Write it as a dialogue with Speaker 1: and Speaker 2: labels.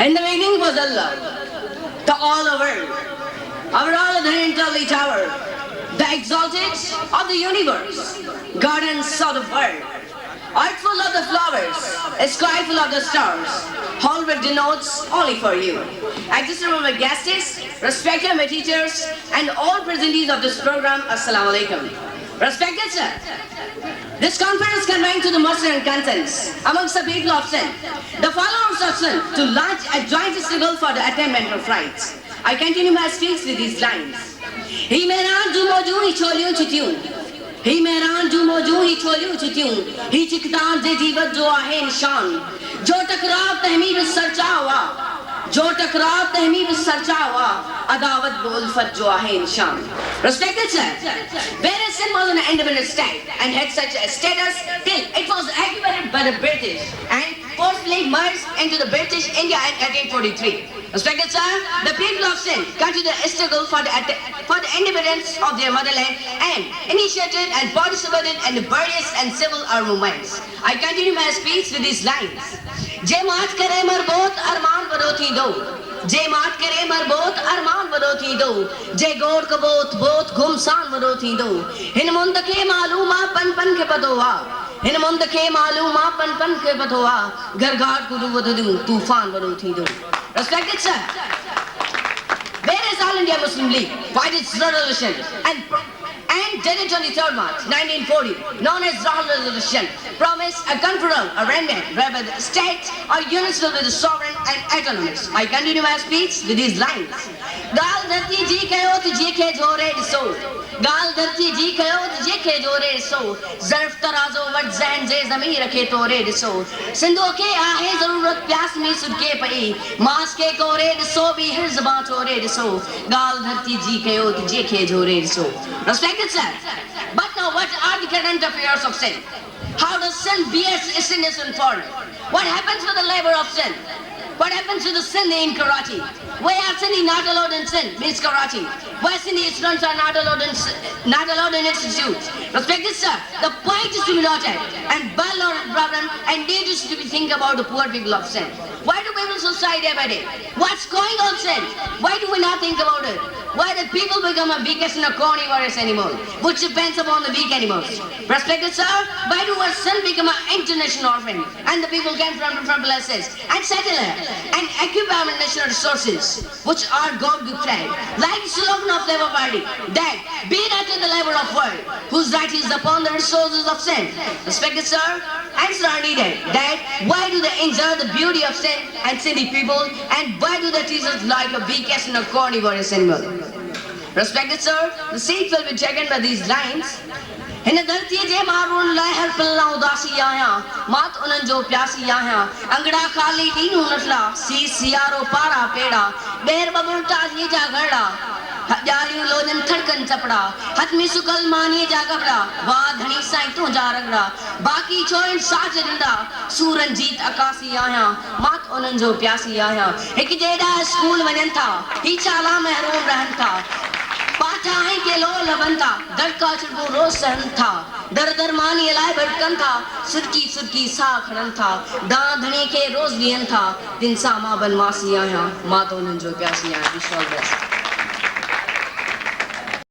Speaker 1: In the beginning was Allah, the all-over, our all-intelligent tower, the exalted of the universe, gardens of the world, earth full of the flowers, sky full of the stars, all which denotes only for you. I just remember guests, respected my teachers, and all presentees of this program, Assalamu alaikum. Respected sir, this conference conveying to the Muslim contents amongst the people of sin, the followers of sin, to launch a joint struggle for the attainment of rights. I continue my speech with these lines. He meran du moju hi choliyon chitiyun. He meran du moju hi choliyon chitiyun. He chiktan de jivat jo ahe nishan. Jo takrab tahmeed sarcha hua. जो टकराव तहमीद सरचा हुआ अदावत बोल फत जो आहे निशान. Respected sir, whereas sin was an independent state and had such a status till it was occupied by the British and forcibly merged into the British India in 1843. Respected sir, the people of sin continued the struggle for the independence of their motherland and initiated and participated in the various and civil war movements. I continue my speech with these lines. जे मात करे मरबोत अरमान बरोती दो, जे मात करे मरबोत अरमान बरोती दो, जे गोड़ कबोत बोत घुमसान बरोती दो. हिन मुंद के मालूमा पन पन के पदोवा, हिन मुंद के मालूमा पन पन के पदोवा, घरघाट कुदू वधदू तूफान बरोती दो. Respected sir, where is All India Muslim League? Fight its resolution and did it on the 3rd March 1940, known as Rahul Resolution, promised a conferral arrangement whereby the states are units with the sovereign and autonomous. I continue my speech with these lines. Gal dharti ji kayo to ji ke jore so. Gal dharti ji kayo to ji ke jore so. Zarf tarazo vat zain je zameen rakhe tore so. Sindho ke aahe zarurat pyas mein sudke pai. Maas ke kore so bhi har zuban tore so. Gal dharti ji kayo to ji ke jore so. Respected sir, but now what are the current affairs of sin? How does sin bears its innocent form? What happens to the labor of sin? What happens to the sin in karate? Why are sin not allowed in sin? Means karate. Why sin students are not allowed in institutes? Respected sir, the point is to be noted and well-known problem and needs to be think about the poor people of sin. Why do people suicide day by day? What's going on sin? Why do we not think about it? Why the people become a weakest and a carnivorous animal, which depends upon the weak animals? Respected sir, why do our sin become an international orphan and the people came from different places and settle here and occupy our national resources, which are God gifted, like the slogan of Labour Party, that be not in the labor of world, whose right is upon the resources of sin. Respected sir, answers are needed that why do they enjoy the beauty of sin and sinny people, and why do they treat us like a weakest and a carnivorous animal? Respected sir, the seat will be taken by these lines. हिन धरती जे मारून लाइ हर पल्ला उदासी आया मात उन्हनि जो प्यासी आया अंगड़ा खाली ॾींहं नटला सी सियारो पारा पेड़ा ॿेर बबुल टालीअ जा घड़ा ॼालियूं लोजन थड़कन चपड़ा हथ में सुकल मानीअ जा कपड़ा वाह धणी साईं तुंहिंजा रगड़ा बाक़ी छो इन साज ॾंडा सूरन जीत अकासी आया मात उन्हनि जो प्यासी आया हिकु जेॾा स्कूल वञनि था ही चाला महरूम रहनि था पाचा है के लो लबन था दड़का चुड़को रोज सहन था दर दर मानी अलाए भटकन था सुरकी सुरकी सा खड़न था दांधने के रोज लियन था दिन सा मां बनवासी आया मां तो उन्हनि जो प्यासी आया.